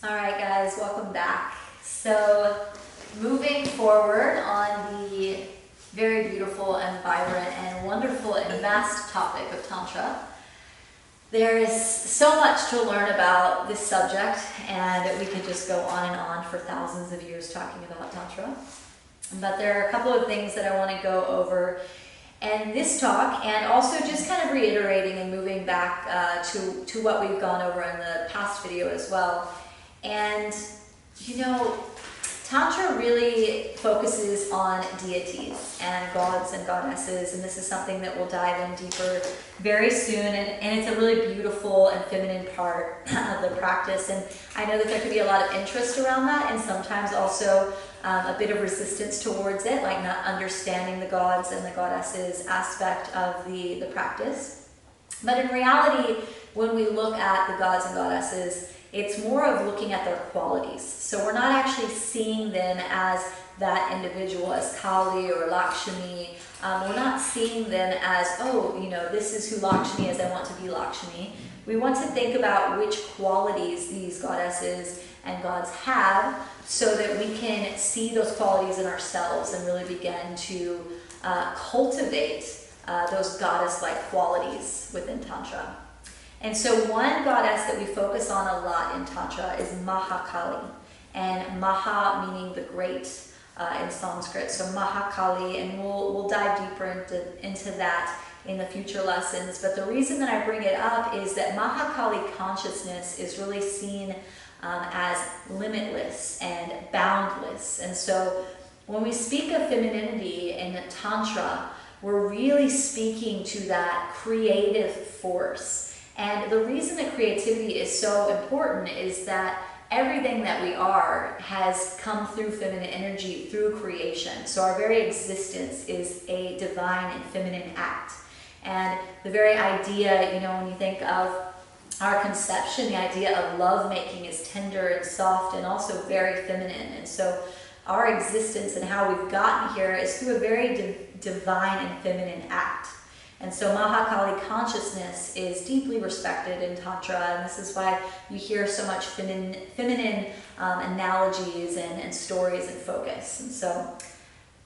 All right, guys, welcome back. So, moving forward on the very beautiful and vibrant and wonderful and vast topic of Tantra, there is so much to learn about this subject, and we could just go on and on for thousands of years talking about Tantra. But there are a couple of things that I want to go over in this talk, and also just kind of reiterating and moving back to what we've gone over in the past video as well. And, you know, Tantra really focuses on deities and gods and goddesses, and this is something that we'll dive in deeper very soon, and it's a really beautiful and feminine part of the practice. And I know that there could be a lot of interest around that, and sometimes also a bit of resistance towards it, like not understanding the gods and the goddesses aspect of the practice. But in reality, when we look at the gods and goddesses, it's more of looking at their qualities. So we're not actually seeing them as that individual, as Kali or Lakshmi. We're not seeing them as, oh, you know, this is who Lakshmi is, I want to be Lakshmi. We want to think about which qualities these goddesses and gods have so that we can see those qualities in ourselves and really begin to cultivate those goddess-like qualities within Tantra. And so one goddess that we focus on a lot in Tantra is Mahakali. And Maha meaning the great in Sanskrit. So Mahakali, and we'll dive deeper into that in the future lessons. But the reason that I bring it up is that Mahakali consciousness is really seen as limitless and boundless. And so when we speak of femininity in Tantra, we're really speaking to that creative force. And the reason that creativity is so important is that everything that we are has come through feminine energy, through creation. So our very existence is a divine and feminine act. And the very idea, you know, when you think of our conception, the idea of lovemaking is tender and soft and also very feminine. And so our existence and how we've gotten here is through a very divine and feminine act. And so Mahakali consciousness is deeply respected in Tantra, and this is why you hear so much feminine analogies and stories and focus. And so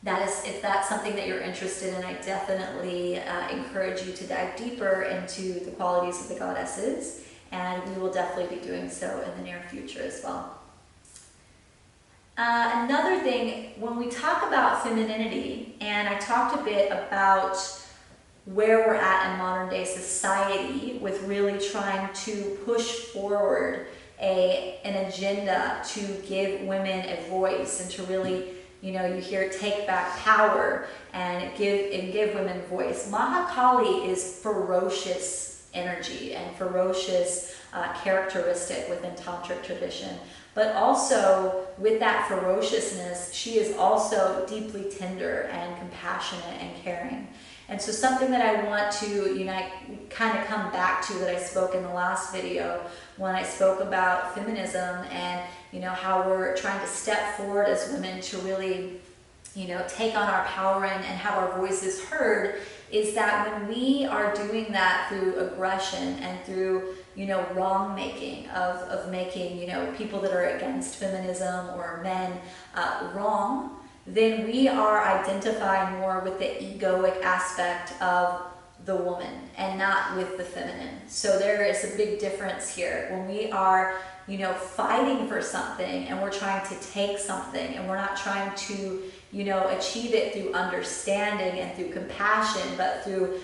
that is, if that's something that you're interested in, I definitely encourage you to dive deeper into the qualities of the goddesses, and we will definitely be doing so in the near future as well. Another thing, when we talk about femininity, and I talked a bit about where we're at in modern day society with really trying to push forward an agenda to give women a voice and to really, you know, you hear take back power and give women voice. Mahakali is ferocious energy and ferocious characteristic within Tantric tradition. But also with that ferociousness, she is also deeply tender and compassionate and caring. And so something that I want to, you know, kind of come back to that I spoke in the last video when I spoke about feminism and, you know, how we're trying to step forward as women to really, you know, take on our power and have our voices heard, is that when we are doing that through aggression and through, you know, wrong making of making, you know, people that are against feminism or men wrong, then we are identifying more with the egoic aspect of the woman and not with the feminine. So there is a big difference here. When we are, you know, fighting for something and we're trying to take something and we're not trying to, you know, achieve it through understanding and through compassion, but through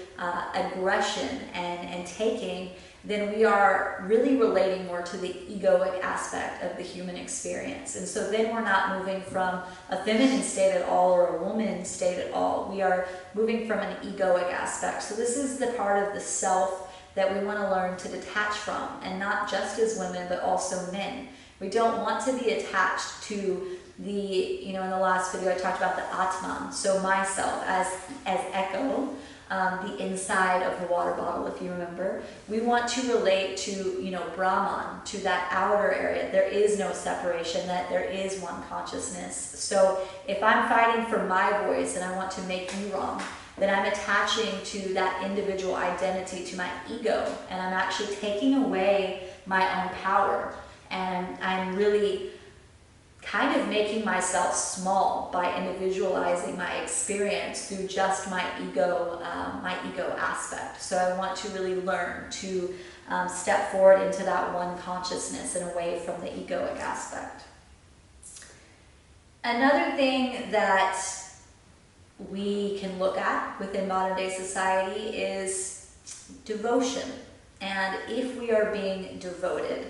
aggression and taking, then we are really relating more to the egoic aspect of the human experience. And so then we're not moving from a feminine state at all or a woman state at all. We are moving from an egoic aspect. So this is the part of the self that we want to learn to detach from, and not just as women, but also men. We don't want to be attached to the, you know, in the last video I talked about the Atman, so myself as echo, the inside of the water bottle, if you remember. We want to relate to, you know, Brahman, to that outer area. There is no separation, that there is one consciousness. So if I'm fighting for my voice and I want to make you wrong, then I'm attaching to that individual identity, to my ego, and I'm actually taking away my own power. And I'm really kind of making myself small by individualizing my experience through just my ego aspect. So I want to really learn to step forward into that one consciousness and away from the egoic aspect. Another thing that we can look at within modern day society is devotion, and if we are being devoted.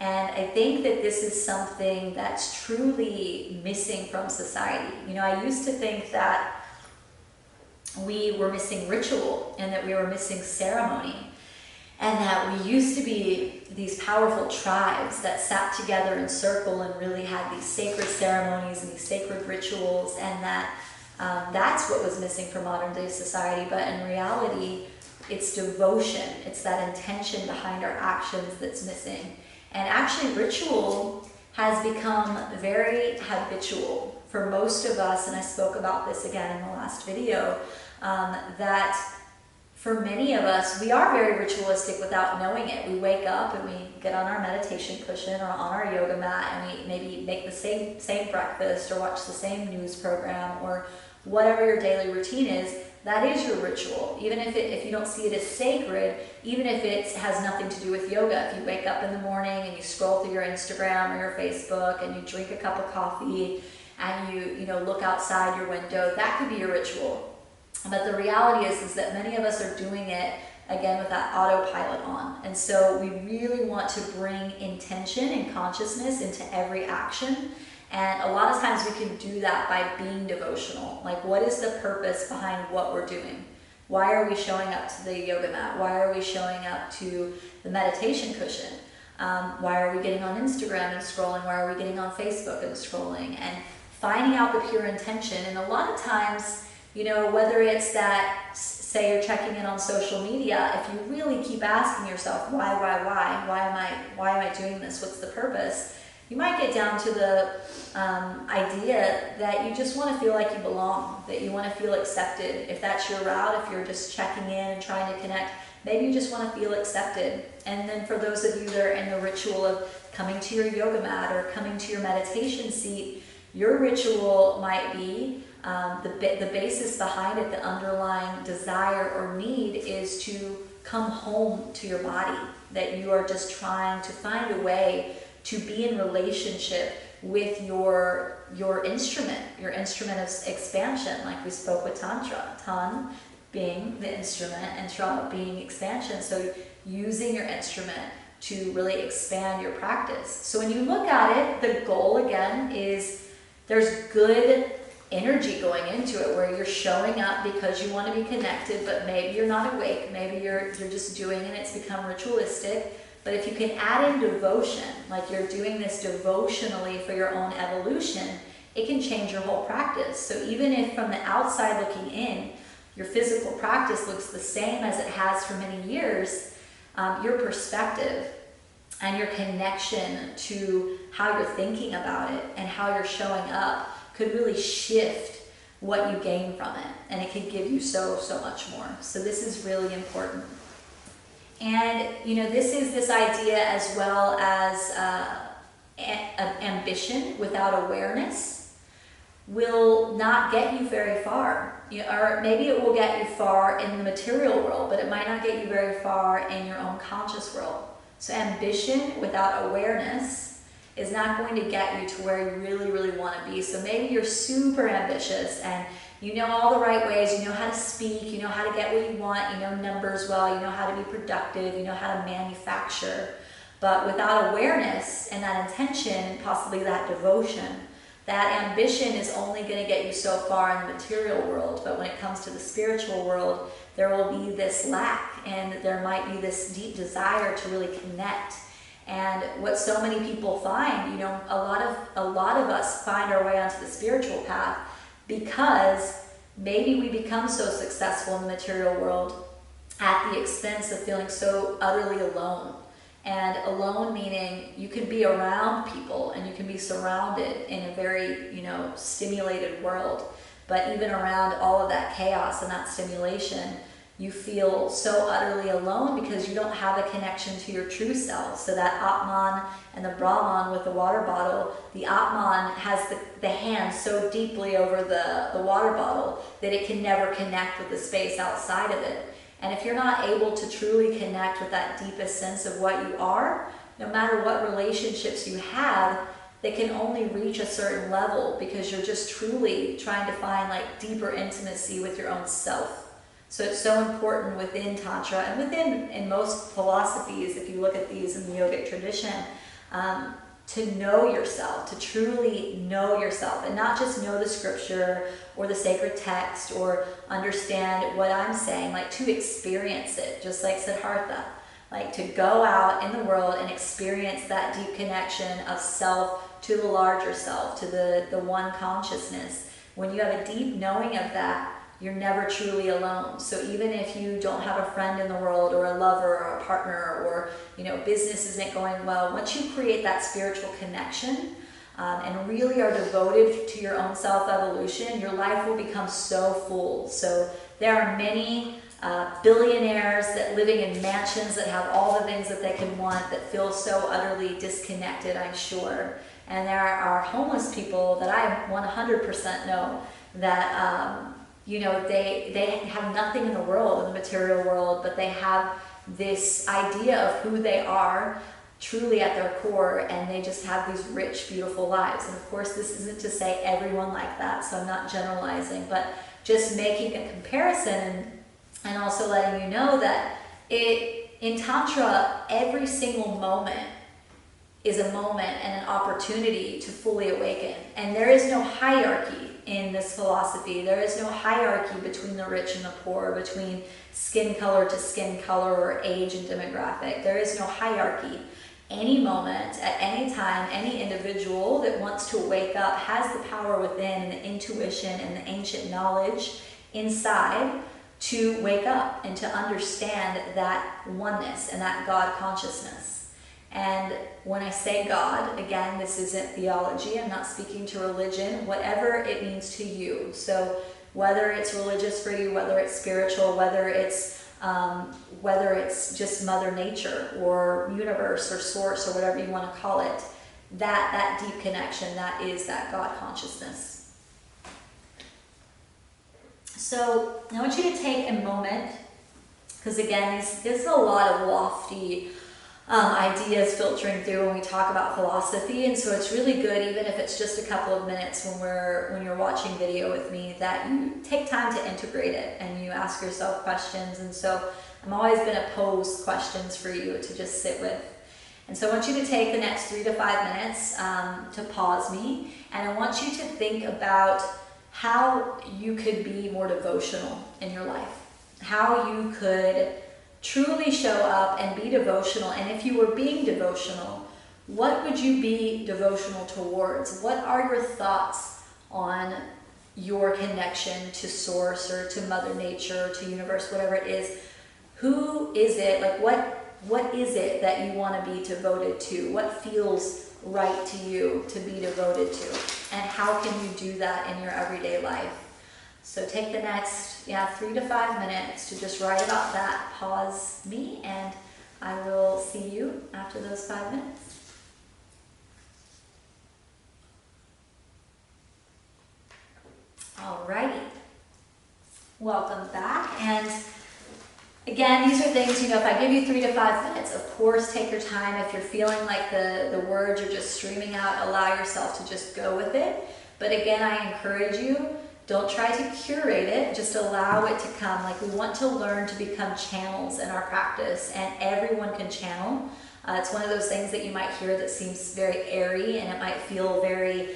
And I think that this is something that's truly missing from society. You know, I used to think that we were missing ritual and that we were missing ceremony, and that we used to be these powerful tribes that sat together in circle and really had these sacred ceremonies and these sacred rituals, and that that's what was missing from modern day society. But in reality, it's devotion. It's that intention behind our actions that's missing. And actually, ritual has become very habitual for most of us, and I spoke about this again in the last video, that for many of us, we are very ritualistic without knowing it. We wake up and we get on our meditation cushion or on our yoga mat, and we maybe make the same breakfast or watch the same news program or whatever your daily routine is. That is your ritual, even if you don't see it as sacred, even if it has nothing to do with yoga. If you wake up in the morning and you scroll through your Instagram or your Facebook and you drink a cup of coffee and you look outside your window, that could be your ritual. But the reality is that many of us are doing it, again, with that autopilot on. And so we really want to bring intention and consciousness into every action. And a lot of times we can do that by being devotional. Like, what is the purpose behind what we're doing? Why are we showing up to the yoga mat? Why are we showing up to the meditation cushion? Why are we getting on Instagram and scrolling? Why are we getting on Facebook and scrolling? And finding out the pure intention. And a lot of times, whether it's that, say you're checking in on social media, if you really keep asking yourself, why am I doing this? What's the purpose? You might get down to the idea that you just want to feel like you belong, that you want to feel accepted. If that's your route, if you're just checking in and trying to connect, maybe you just want to feel accepted. And then for those of you that are in the ritual of coming to your yoga mat or coming to your meditation seat, your ritual might be the basis behind it, the underlying desire or need is to come home to your body, that you are just trying to find a way to be in relationship with your instrument of expansion, like we spoke with Tantra. Tan being the instrument and Tra being expansion. So using your instrument to really expand your practice. So when you look at it, the goal again is there's good energy going into it where you're showing up because you want to be connected, but maybe you're not awake, maybe you're just doing it and it's become ritualistic. But if you can add in devotion, like you're doing this devotionally for your own evolution, it can change your whole practice. So even if from the outside looking in, your physical practice looks the same as it has for many years, your perspective and your connection to how you're thinking about it and how you're showing up could really shift what you gain from it. And it could give you so much more. So this is really important. And, this is this idea as well as ambition without awareness will not get you very far. Or maybe it will get you far in the material world, but it might not get you very far in your own conscious world. So ambition without awareness is not going to get you to where you really want to be. So maybe you're super ambitious and you know all the right ways, you know how to speak, you know how to get what you want, you know numbers well, you know how to be productive, you know how to manufacture. But without awareness and that intention, possibly that devotion, that ambition is only going to get you so far in the material world. But when it comes to the spiritual world, there will be this lack and there might be this deep desire to really connect. And what so many people find, a lot of us find our way onto the spiritual path because maybe we become so successful in the material world at the expense of feeling so utterly alone. And alone meaning you can be around people and you can be surrounded in a very, stimulated world. But even around all of that chaos and that stimulation, You feel so utterly alone because you don't have a connection to your true self. So that Atman and the Brahman with the water bottle, the Atman has the hand so deeply over the water bottle that it can never connect with the space outside of it. And if you're not able to truly connect with that deepest sense of what you are, no matter what relationships you have, they can only reach a certain level because you're just truly trying to find like deeper intimacy with your own self. So it's so important within Tantra and within in most philosophies, if you look at these in the yogic tradition, to know yourself, to truly know yourself, and not just know the scripture or the sacred text or understand what I'm saying, like to experience it, just like Siddhartha, like to go out in the world and experience that deep connection of self to the larger self, to the one consciousness. When you have a deep knowing of that, you're never truly alone. So even if you don't have a friend in the world or a lover or a partner or, business isn't going well, once you create that spiritual connection and really are devoted to your own self-evolution, your life will become so full. So there are many billionaires that living in mansions that have all the things that they can want that feel so utterly disconnected, I'm sure. And there are homeless people that I 100% know that they have nothing in the world, in the material world, but they have this idea of who they are truly at their core, and they just have these rich, beautiful lives. And of course, this isn't to say everyone like that, so I'm not generalizing, but just making a comparison and also letting you know that in Tantra, every single moment is a moment and an opportunity to fully awaken. And there is no hierarchy in this philosophy. There is no hierarchy between the rich and the poor, between skin color to skin color or age and demographic. There is no hierarchy. Any moment, at any time, any individual that wants to wake up has the power within and the intuition and the ancient knowledge inside to wake up and to understand that oneness and that God consciousness. And when I say God, again, this isn't theology, I'm not speaking to religion, whatever it means to you. So whether it's religious for you, whether it's spiritual, whether it's just Mother Nature or universe or source or whatever you want to call it, that deep connection, that is that God consciousness. So I want you to take a moment, because again, this is a lot of lofty ideas filtering through when we talk about philosophy, and so it's really good, even if it's just a couple of minutes when you're watching video with me, that you take time to integrate it and you ask yourself questions. And so I'm always going to pose questions for you to just sit with. And so I want you to take the next 3 to 5 minutes to pause me, and I want you to think about how you could be more devotional in your life, how you could truly show up and be devotional. And if you were being devotional, what would you be devotional towards? What are your thoughts on your connection to source or to Mother Nature or to universe, whatever it is? Who is it? Like what is it that you want to be devoted to? What feels right to you to be devoted to? And how can you do that in your everyday life? So take the next 3 to 5 minutes to just write about that. Pause me, and I will see you after those 5 minutes. Alrighty. Welcome back. And again, these are things, if I give you 3 to 5 minutes, of course, take your time. If you're feeling like the words are just streaming out, allow yourself to just go with it. But again, I encourage you, don't try to curate it, just allow it to come. Like, we want to learn to become channels in our practice, and everyone can channel. It's one of those things that you might hear that seems very airy, and it might feel very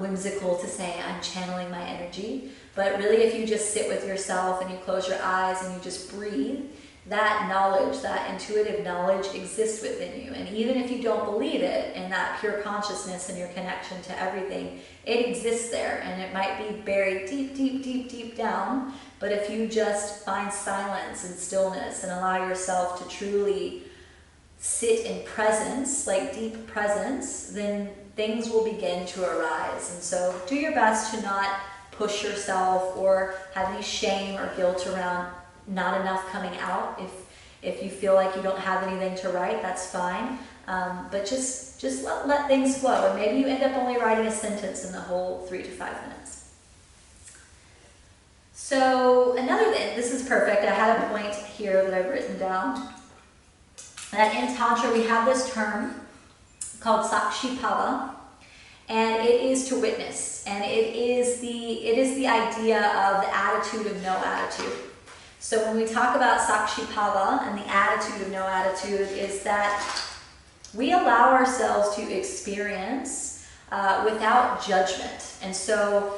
whimsical to say, I'm channeling my energy. But really, if you just sit with yourself and you close your eyes and you just breathe, that knowledge, that intuitive knowledge exists within you. And even if you don't believe it, in that pure consciousness and your connection to everything, it exists there. And it might be buried deep, deep, deep, deep down. But if you just find silence and stillness and allow yourself to truly sit in presence, like deep presence, then things will begin to arise. And so do your best to not push yourself or have any shame or guilt around not enough coming out. If you feel like you don't have anything to write, that's fine. But just let things flow. And maybe you end up only writing a sentence in the whole 3 to 5 minutes. So another thing, this is perfect. I had a point here that I've written down. That in Tantra we have this term called Sakshipava, and it is to witness, and it is the idea of the attitude of no attitude. So when we talk about Sakshipava and the attitude of no attitude, is that we allow ourselves to experience without judgment. And so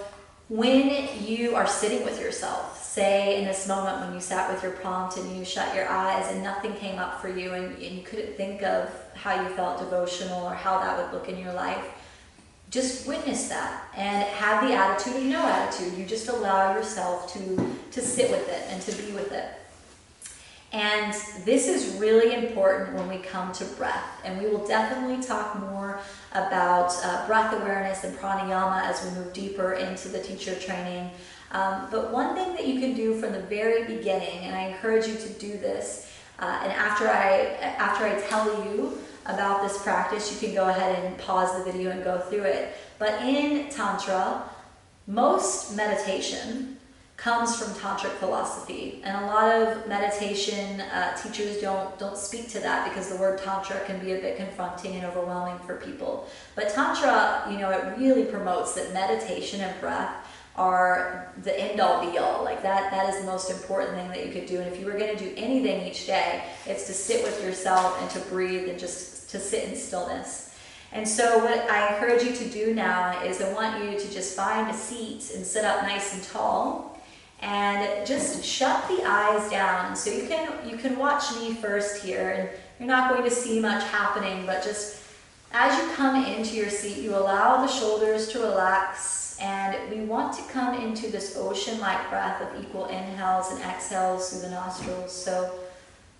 when you are sitting with yourself, say in this moment when you sat with your prompt and you shut your eyes and nothing came up for you and you couldn't think of how you felt devotional or how that would look in your life, just witness that and have the attitude of no attitude. You just allow yourself to sit with it and to be with it. And this is really important when we come to breath. And we will definitely talk more about breath awareness and pranayama as we move deeper into the teacher training. But one thing that you can do from the very beginning, and I encourage you to do this, and after I tell you about this practice, you can go ahead and pause the video and go through it. But in Tantra, most meditation comes from Tantric philosophy, and a lot of meditation teachers don't speak to that because the word Tantra can be a bit confronting and overwhelming for people. But Tantra, it really promotes that meditation and breath are the end-all be-all. Like that is the most important thing that you could do. And if you were going to do anything each day, it's to sit with yourself and to breathe and just to sit in stillness. And so what I encourage you to do now is I want you to just find a seat and sit up nice and tall and just shut the eyes down. So you can watch me first here, and you're not going to see much happening, but just as you come into your seat, you allow the shoulders to relax. And we want to come into this ocean-like breath of equal inhales and exhales through the nostrils. So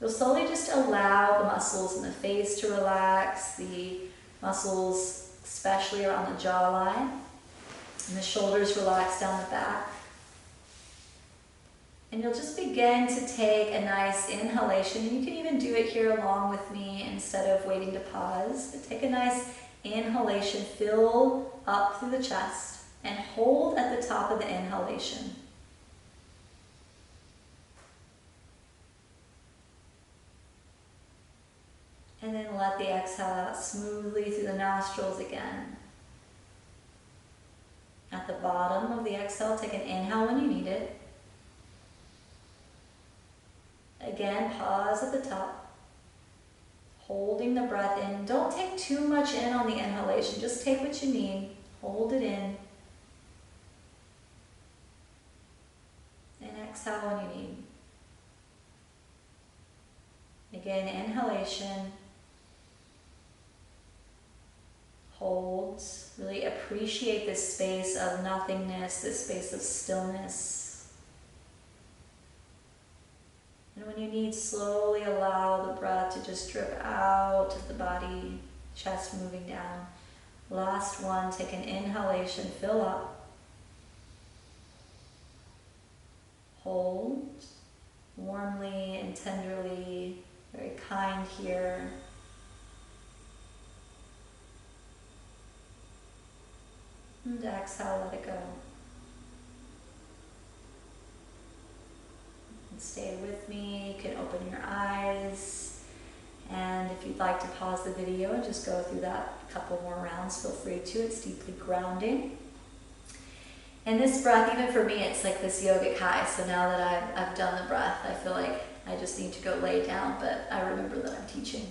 you'll slowly just allow the muscles in the face to relax, the muscles especially around the jawline, and the shoulders relax down the back. And you'll just begin to take a nice inhalation. You can even do it here along with me instead of waiting to pause. But take a nice inhalation, fill up through the chest, and hold at the top of the inhalation. And then let the exhale out smoothly through the nostrils again. At the bottom of the exhale, take an inhale when you need it. Again, pause at the top. Holding the breath in. Don't take too much in on the inhalation. Just take what you need. Hold it in. And exhale when you need. Again, inhalation. Hold. Really appreciate this space of nothingness, this space of stillness. And when you need, slowly allow the breath to just drip out of the body, chest moving down. Last one, take an inhalation, fill up. Hold, warmly and tenderly, very kind here. And exhale, let it go. And stay with me. You can open your eyes. And if you'd like to pause the video and just go through that a couple more rounds, feel free to. It's deeply grounding. And this breath, even for me, it's like this yogic high. So now that I've done the breath, I feel like I just need to go lay down, but I remember that I'm teaching.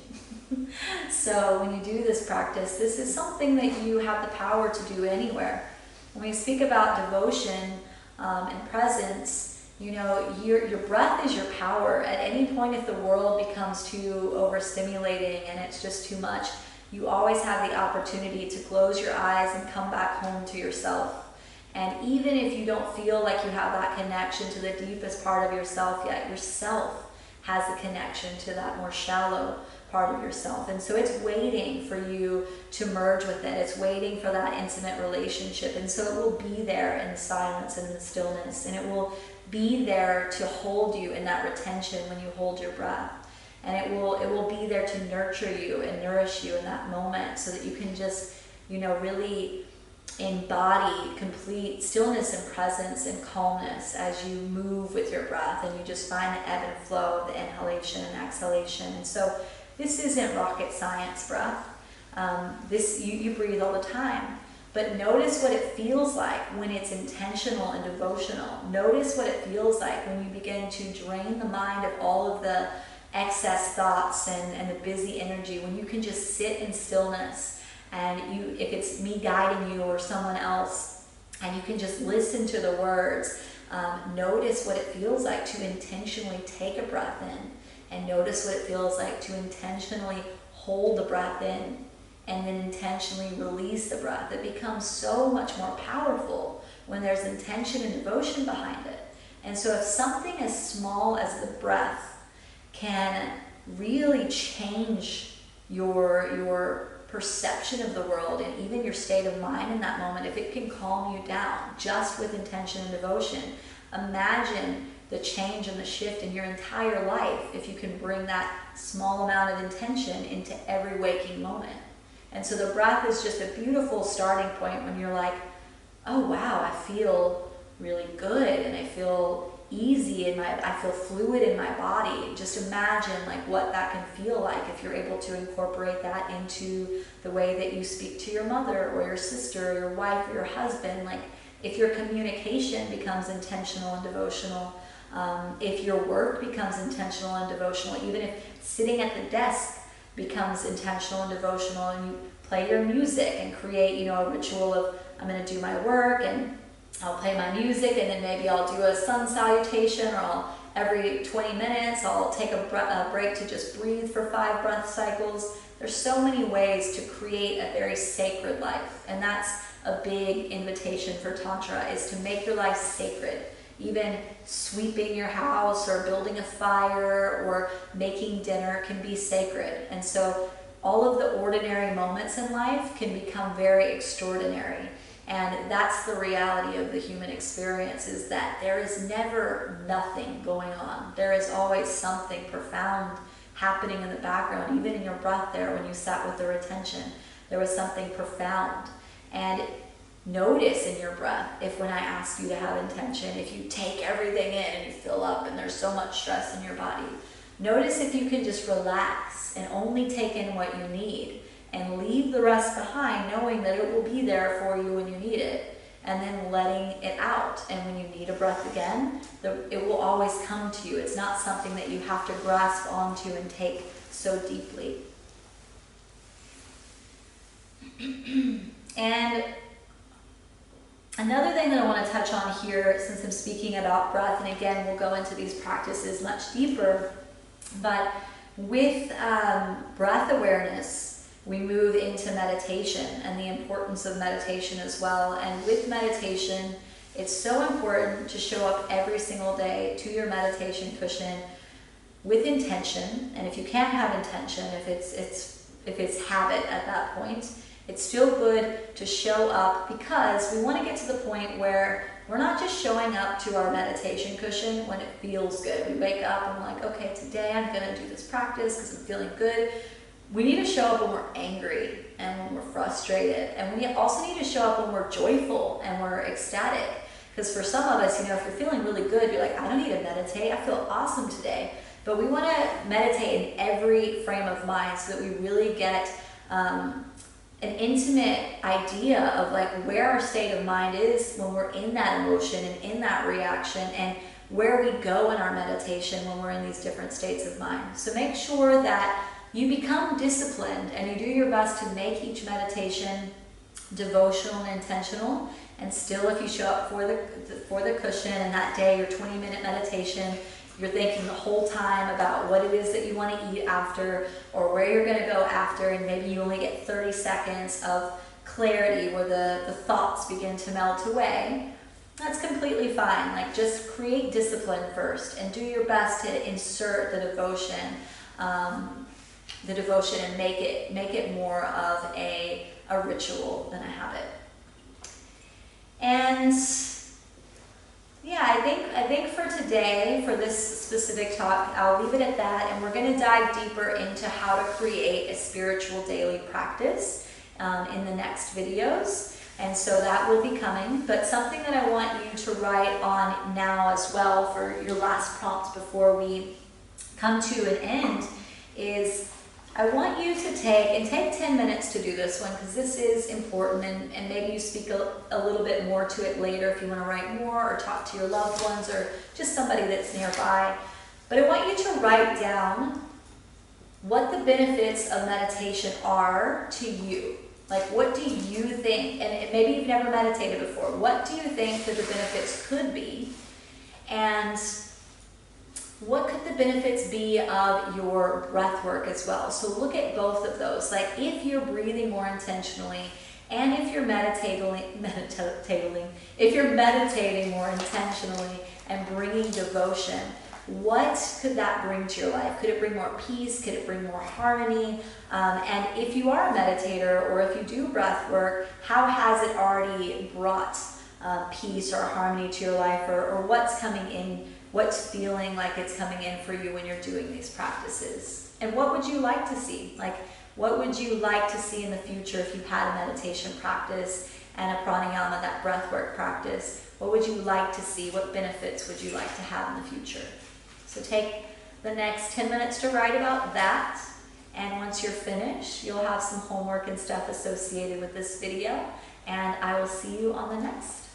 So when you do this practice, this is something that you have the power to do anywhere. When we speak about devotion and presence, your breath is your power. At any point, if the world becomes too overstimulating and it's just too much, you always have the opportunity to close your eyes and come back home to yourself. And even if you don't feel like you have that connection to the deepest part of yourself yet, yourself has a connection to that more shallow part of yourself. And so it's waiting for you to merge with it. It's waiting for that intimate relationship. And so it will be there in the silence and in the stillness. And it will be there to hold you in that retention when you hold your breath. And it will be there to nurture you and nourish you in that moment, so that you can just, really embody complete stillness and presence and calmness as you move with your breath, and you just find the ebb and flow of the inhalation and exhalation. And so this isn't rocket science breath. You breathe all the time. But notice what it feels like when it's intentional and devotional. Notice what it feels like when you begin to drain the mind of all of the excess thoughts and the busy energy, when you can just sit in stillness, and if it's me guiding you or someone else, and you can just listen to the words. Notice what it feels like to intentionally take a breath in, and notice what it feels like to intentionally hold the breath in and then intentionally release the breath. It becomes so much more powerful when there's intention and devotion behind it. And so if something as small as the breath can really change your perception of the world and even your state of mind in that moment, if it can calm you down just with intention and devotion, imagine the change and the shift in your entire life if you can bring that small amount of intention into every waking moment. And so the breath is just a beautiful starting point when you're like, oh wow, I feel really good and I feel easy I feel fluid in my body. Just imagine like what that can feel like if you're able to incorporate that into the way that you speak to your mother or your sister or your wife or your husband. Like if your communication becomes intentional and devotional, if your work becomes intentional and devotional, even if sitting at the desk becomes intentional and devotional, and you play your music and create, a ritual of, I'm going to do my work and I'll play my music, and then maybe I'll do a sun salutation, or every 20 minutes I'll take a break to just breathe for 5 breath cycles. There's so many ways to create a very sacred life, and that's a big invitation for Tantra, is to make your life sacred. Even sweeping your house or building a fire or making dinner can be sacred. And so all of the ordinary moments in life can become very extraordinary. And that's the reality of the human experience, is that there is never nothing going on. There is always something profound happening in the background. Even in your breath there, when you sat with the retention, there was something profound. And notice in your breath, if when I ask you to have intention, if you take everything in and you fill up and there's so much stress in your body, notice if you can just relax and only take in what you need and leave the rest behind, knowing that it will be there for you when you need it, and then letting it out. And when you need a breath again, it will always come to you. It's not something that you have to grasp onto and take so deeply. And another thing that I want to touch on here, since I'm speaking about breath, and again, we'll go into these practices much deeper, but with breath awareness, we move into meditation and the importance of meditation as well. And with meditation, it's so important to show up every single day to your meditation cushion with intention. And if you can't have intention, if it's habit at that point, it's still good to show up, because we want to get to the point where we're not just showing up to our meditation cushion when it feels good. We wake up and we're like, okay, today I'm going to do this practice because I'm feeling good. We need to show up when we're angry and when we're frustrated. And we also need to show up when we're joyful and we're ecstatic. Because for some of us, if you're feeling really good, you're like, I don't need to meditate. I feel awesome today. But we want to meditate in every frame of mind so that we really get an intimate idea of like where our state of mind is when we're in that emotion and in that reaction, and where we go in our meditation when we're in these different states of mind. So make sure that you become disciplined and you do your best to make each meditation devotional and intentional. And still, if you show up for the cushion, and that day, your 20-minute meditation, you're thinking the whole time about what it is that you want to eat after, or where you're going to go after, and maybe you only get 30 seconds of clarity where the thoughts begin to melt away, that's completely fine. Like, just create discipline first and do your best to insert the devotion and make it more of a ritual than a habit. And Yeah, I think for today, for this specific talk, I'll leave it at that, and we're going to dive deeper into how to create a spiritual daily practice in the next videos. And so that will be coming, but something that I want you to write on now as well for your last prompt before we come to an end is I want you to take 10 minutes to do this one because this is important, and maybe you speak a little bit more to it later if you want to write more or talk to your loved ones or just somebody that's nearby. But I want you to write down what the benefits of meditation are to you. Like, what do you think, and maybe you've never meditated before, what do you think that the benefits could be? And what could the benefits be of your breath work as well? So look at both of those. Like, if you're breathing more intentionally, and if you're meditating more intentionally and bringing devotion, what could that bring to your life? Could it bring more peace? Could it bring more harmony? And if you are a meditator or if you do breath work, how has it already brought peace or harmony to your life, or what's coming in, what's feeling like it's coming in for you when you're doing these practices? And what would you like to see? Like, what would you like to see in the future if you had a meditation practice and a pranayama, that breath work practice? What would you like to see? What benefits would you like to have in the future? So take the next 10 minutes to write about that. And once you're finished, you'll have some homework and stuff associated with this video. And I will see you on the next.